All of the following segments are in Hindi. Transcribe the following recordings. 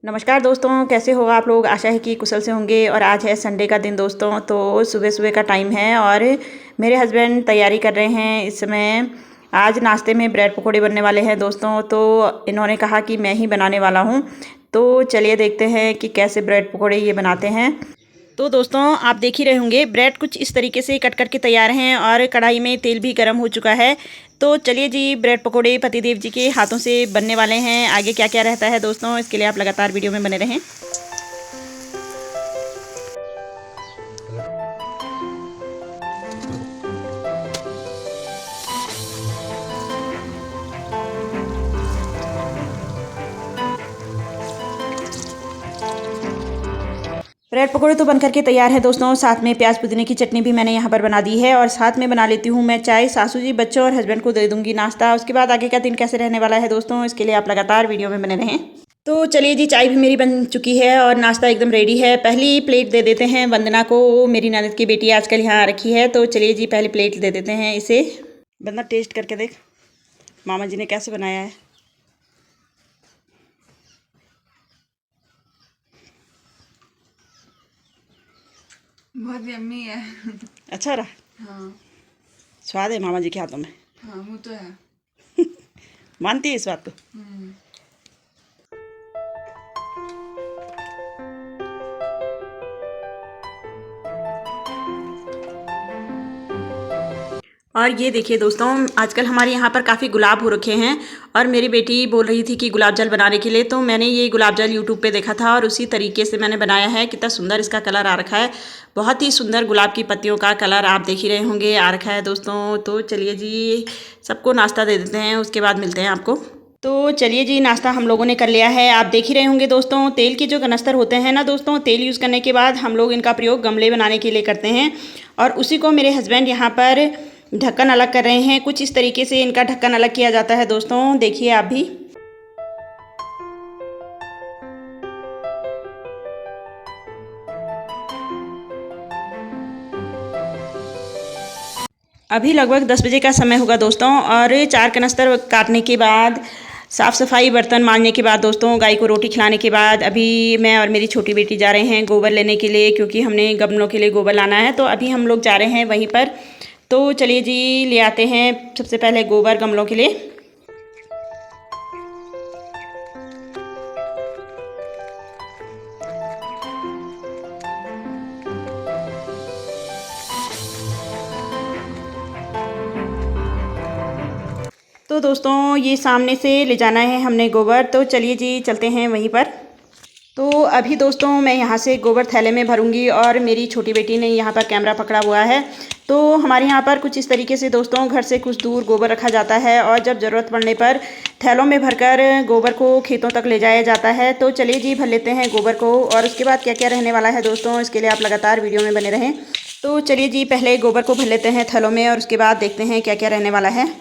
नमस्कार दोस्तों, कैसे हो आप लोग। आशा है कि कुशल से होंगे। और आज है संडे का दिन दोस्तों, तो सुबह सुबह का टाइम है और मेरे हस्बैंड तैयारी कर रहे हैं इस समय। आज नाश्ते में ब्रेड पकोड़े बनने वाले हैं दोस्तों, तो इन्होंने कहा कि मैं ही बनाने वाला हूँ। तो चलिए देखते हैं कि कैसे ब्रेड पकोड़े ये बनाते हैं। तो दोस्तों आप देख ही रहे होंगे, ब्रेड कुछ इस तरीके से कट करके तैयार हैं और कढ़ाई में तेल भी गर्म हो चुका है। तो चलिए जी, ब्रेड पकोड़े पतिदेव जी के हाथों से बनने वाले हैं। आगे क्या क्या रहता है दोस्तों, इसके लिए आप लगातार वीडियो में बने रहें। ब्रेड पकोड़े तो बनकर के तैयार है दोस्तों। साथ में प्याज पुदीने की चटनी भी मैंने यहाँ पर बना दी है और साथ में बना लेती हूँ मैं चाय। सासू जी, बच्चों और हस्बैंड को दे दूँगी नाश्ता। उसके बाद आगे का दिन कैसे रहने वाला है दोस्तों, इसके लिए आप लगातार वीडियो में बने रहें। तो चलिए जी, चाय भी मेरी बन चुकी है और नाश्ता एकदम रेडी है। पहली प्लेट दे देते हैं वंदना को। मेरी ननद की बेटी आजकल यहाँ आ रखी है, तो चलिए जी पहली प्लेट दे देते हैं इसे। वंदना टेस्ट करके देख मामा जी ने कैसे बनाया है। बहुत यम्मी है। अच्छा रहा। हाँ स्वाद है मामा जी के हाथों में। हाँ, वो तो है। मानती है इस बात को। और ये देखिए दोस्तों, आजकल हमारे यहाँ पर काफ़ी गुलाब हो रखे हैं और मेरी बेटी बोल रही थी कि गुलाब जल बनाने के लिए, तो मैंने ये गुलाब जल यूट्यूब पे देखा था और उसी तरीके से मैंने बनाया है। कितना सुंदर इसका कलर आ रखा है, बहुत ही सुंदर गुलाब की पत्तियों का कलर आप देख ही रहे होंगे आ रखा है दोस्तों। तो चलिए जी सबको नाश्ता दे देते हैं, उसके बाद मिलते हैं आपको। तो चलिए जी, नाश्ता हम लोगों ने कर लिया है। आप देख ही रहे होंगे दोस्तों, तेल के जो कनस्तर होते हैं ना दोस्तों, तेल यूज़ करने के बाद हम लोग इनका प्रयोग गमले बनाने के लिए करते हैं और उसी को मेरे हस्बैंड यहाँ पर ढक्कन अलग कर रहे हैं। कुछ इस तरीके से इनका ढक्कन अलग किया जाता है दोस्तों, देखिए आप भी। अभी लगभग 10 बजे का समय होगा दोस्तों और 4 कनस्तर काटने के बाद, साफ़ सफाई बर्तन मांजने के बाद दोस्तों, गाय को रोटी खिलाने के बाद अभी मैं और मेरी छोटी बेटी जा रहे हैं गोबर लेने के लिए, क्योंकि हमने गमलों के लिए गोबर लाना है। तो अभी हम लोग जा रहे हैं वहीं पर। तो चलिए जी ले आते हैं सबसे पहले गोबर गमलों के लिए। तो दोस्तों ये सामने से ले जाना है हमने गोबर, तो चलिए जी चलते हैं वहीं पर। तो अभी दोस्तों मैं यहाँ से गोबर थैले में भरूंगी और मेरी छोटी बेटी ने यहाँ पर कैमरा पकड़ा हुआ है। तो हमारे यहाँ पर कुछ इस तरीके से दोस्तों घर से कुछ दूर गोबर रखा जाता है और जब ज़रूरत पड़ने पर थैलों में भरकर गोबर को खेतों तक ले जाया जाता है। तो चलिए जी भर लेते हैं गोबर को और उसके बाद क्या क्या रहने वाला है दोस्तों, इसके लिए आप लगातार वीडियो में बने रहें। तो चलिए जी पहले गोबर को भर लेते हैं थैलों में और उसके बाद देखते हैं क्या क्या रहने वाला है।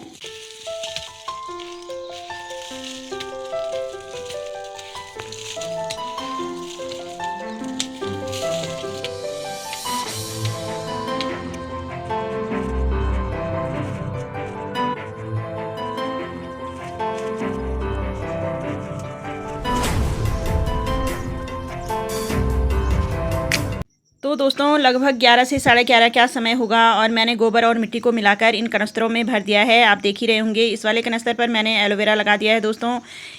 तो दोस्तों लगभग 11 से 11:30 का समय होगा और मैंने गोबर और मिट्टी को मिलाकर इन कनस्तरों में भर दिया है। आप देख ही रहे होंगे, इस वाले कनस्तर पर मैंने एलोवेरा लगा दिया है दोस्तों।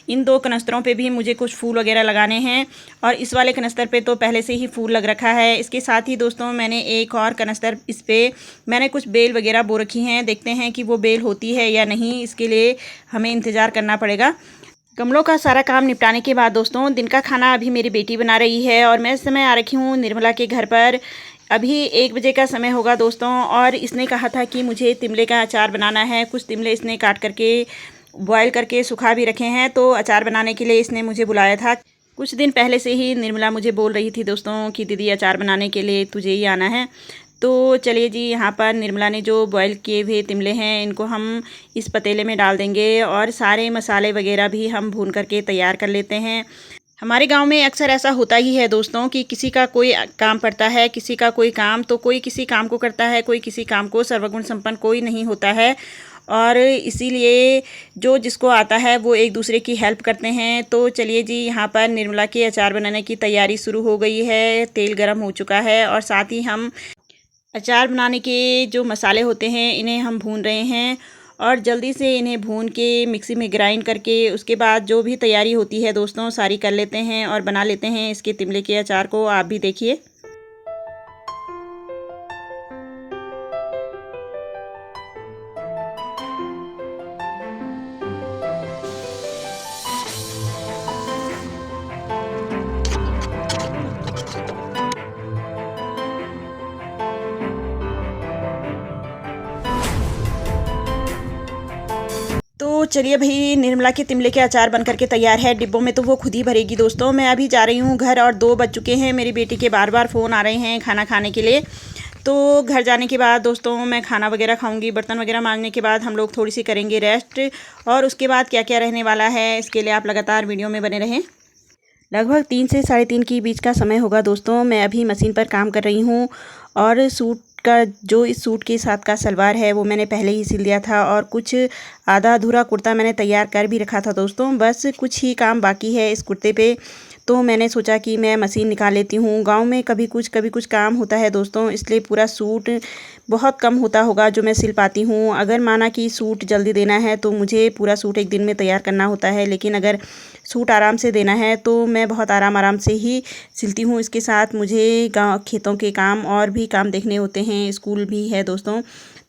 इन 2 कनस्तरों पे भी मुझे कुछ फूल वगैरह लगाने हैं और इस वाले कनस्तर पे तो पहले से ही फूल लग रखा है। इसके साथ ही दोस्तों मैंने एक और कनस्तर, इस पर मैंने कुछ बेल वगैरह बो रखी हैं। देखते हैं कि वो बेल होती है या नहीं, इसके लिए हमें इंतज़ार करना पड़ेगा। गमलों का सारा काम निपटाने के बाद दोस्तों दिन का खाना अभी मेरी बेटी बना रही है और मैं इस समय आ रखी हूँ निर्मला के घर पर। अभी 1 बजे का समय होगा दोस्तों और इसने कहा था कि मुझे तिमले का अचार बनाना है। कुछ तिमले इसने काट करके बॉयल करके सुखा भी रखे हैं, तो अचार बनाने के लिए इसने मुझे बुलाया था। कुछ दिन पहले से ही निर्मला मुझे बोल रही थी दोस्तों कि दीदी अचार बनाने के लिए तुझे ही आना है। तो चलिए जी यहाँ पर निर्मला ने जो बॉयल किए हुए तिमले हैं इनको हम इस पतीले में डाल देंगे और सारे मसाले वगैरह भी हम भून करके तैयार कर लेते हैं। हमारे गांव में अक्सर ऐसा होता ही है दोस्तों कि किसी का कोई काम पड़ता है, किसी का कोई काम, तो कोई किसी काम को करता है, कोई किसी काम को, सर्वगुण संपन्न कोई नहीं होता है। और इसीलिए जो जिसको आता है वो एक दूसरे की हेल्प करते हैं। तो चलिए जी, यहाँ पर निर्मला के अचार बनाने की तैयारी शुरू हो गई है। तेल गरम हो चुका है और साथ ही हम अचार बनाने के जो मसाले होते हैं इन्हें हम भून रहे हैं और जल्दी से इन्हें भून के मिक्सी में ग्राइंड करके उसके बाद जो भी तैयारी होती है दोस्तों सारी कर लेते हैं और बना लेते हैं इसके तिमले के अचार को। आप भी देखिए। तो चलिए भाई, निर्मला के तिमले के अचार बनकर के तैयार है। डिब्बों में तो वो खुद ही भरेगी दोस्तों। मैं अभी जा रही हूँ घर और 2 बज चुके हैं। मेरी बेटी के बार बार फ़ोन आ रहे हैं खाना खाने के लिए। तो घर जाने के बाद दोस्तों मैं खाना वगैरह खाऊंगी। बर्तन वगैरह मांजने के बाद हम लोग थोड़ी सी करेंगे रेस्ट और उसके बाद क्या क्या रहने वाला है इसके लिए आप लगातार वीडियो में बने रहें। लगभग 3 से 3:30 के बीच का समय होगा दोस्तों। मैं अभी मशीन पर काम कर रही हूँ और सूट का जो इस सूट के साथ का सलवार है वो मैंने पहले ही सिल दिया था और कुछ आधा अधूरा कुर्ता मैंने तैयार कर भी रखा था दोस्तों। बस कुछ ही काम बाकी है इस कुर्ते पे। तो मैंने सोचा कि मैं मशीन निकाल लेती हूँ। गांव में कभी कुछ काम होता है दोस्तों, इसलिए पूरा सूट बहुत कम होता होगा जो मैं सिल पाती हूँ। अगर माना कि सूट जल्दी देना है तो मुझे पूरा सूट एक दिन में तैयार करना होता है, लेकिन अगर सूट आराम से देना है तो मैं बहुत आराम से ही सिलती हूँ। इसके साथ मुझे गाँव खेतों के काम और भी काम देखने होते हैं, स्कूल भी है दोस्तों।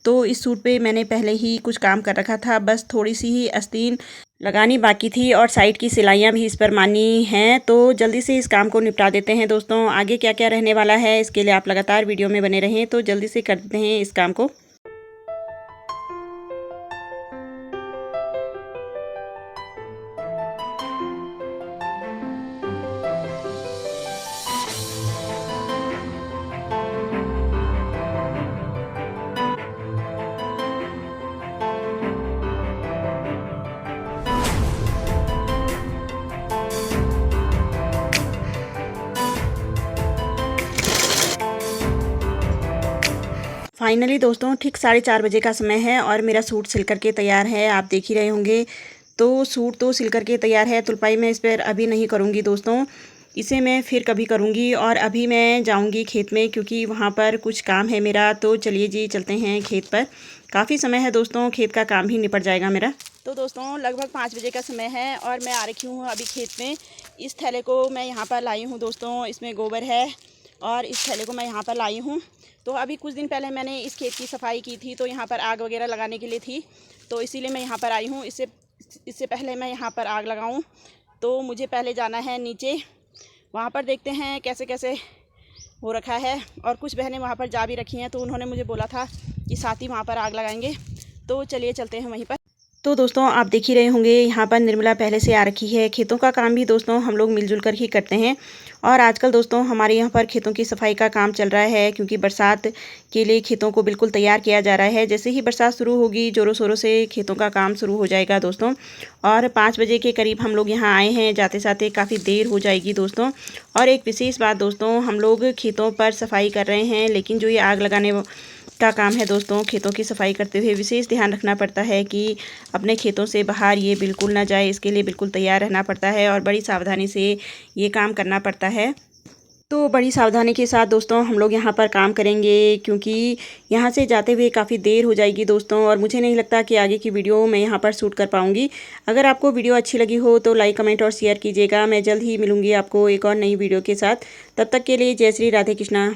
तो इस सूट पे मैंने पहले ही कुछ काम कर रखा था, बस थोड़ी सी ही आस्तीन लगानी बाकी थी और साइड की सिलाइयाँ भी इस पर मानी हैं। तो जल्दी से इस काम को निपटा देते हैं दोस्तों। आगे क्या क्या रहने वाला है इसके लिए आप लगातार वीडियो में बने रहें। तो जल्दी से कर देते हैं इस काम को। फाइनली दोस्तों ठीक 4:30 बजे का समय है और मेरा सूट सिल करके तैयार है। आप देख ही रहे होंगे। तो सूट तो सिल करके तैयार है। तुलपाई मैं इस पर अभी नहीं करूँगी दोस्तों, इसे मैं फिर कभी करूँगी। और अभी मैं जाऊँगी खेत में क्योंकि वहाँ पर कुछ काम है मेरा। तो चलिए जी चलते हैं खेत पर। काफ़ी समय है दोस्तों, खेत का काम भी निपट जाएगा मेरा। तो दोस्तों लगभग 5 बजे का समय है और मैं आ रखी हूँ अभी खेत में। इस थैले को मैं यहाँ पर लाई हूँ दोस्तों, इसमें गोबर है और इस थैले को मैं यहाँ पर लाई हूँ। तो अभी कुछ दिन पहले मैंने इस खेत की सफाई की थी, तो यहाँ पर आग वगैरह लगाने के लिए थी, तो इसीलिए मैं यहाँ पर आई हूँ। इससे पहले मैं यहाँ पर आग लगाऊँ तो मुझे पहले जाना है नीचे। वहाँ पर देखते हैं कैसे कैसे हो रखा है। और कुछ बहनें वहाँ पर जा भी रखी हैं, तो उन्होंने मुझे बोला था कि साथ ही वहाँ पर आग लगाएंगे। तो चलिए चलते हैं वहीं पर। तो दोस्तों आप देख ही रहे होंगे यहाँ पर निर्मला पहले से आ रखी है। खेतों का काम भी दोस्तों हम लोग मिलजुल कर ही करते हैं। और आजकल दोस्तों हमारे यहाँ पर खेतों की सफाई का काम चल रहा है क्योंकि बरसात के लिए खेतों को बिल्कुल तैयार किया जा रहा है। जैसे ही बरसात शुरू होगी ज़ोरों शोरों से खेतों का काम शुरू हो जाएगा दोस्तों। और 5 बजे के करीब हम लोग यहाँ आए हैं, जाते जाते काफ़ी देर हो जाएगी दोस्तों। और एक विशेष बात दोस्तों, हम लोग खेतों पर सफाई कर रहे हैं, लेकिन जो ये आग लगाने का काम है दोस्तों, खेतों की सफाई करते हुए विशेष ध्यान रखना पड़ता है कि अपने खेतों से बाहर ये बिल्कुल ना जाए। इसके लिए बिल्कुल तैयार रहना पड़ता है और बड़ी सावधानी से ये काम करना पड़ता है। तो बड़ी सावधानी के साथ दोस्तों हम लोग यहाँ पर काम करेंगे क्योंकि यहाँ से जाते हुए काफ़ी देर हो जाएगी दोस्तों। और मुझे नहीं लगता कि आगे की वीडियो मैं यहाँ पर शूट कर पाऊँगी। अगर आपको वीडियो अच्छी लगी हो तो लाइक कमेंट और शेयर कीजिएगा। मैं जल्द ही मिलूँगी आपको एक और नई वीडियो के साथ। तब तक के लिए जय श्री राधे कृष्णा।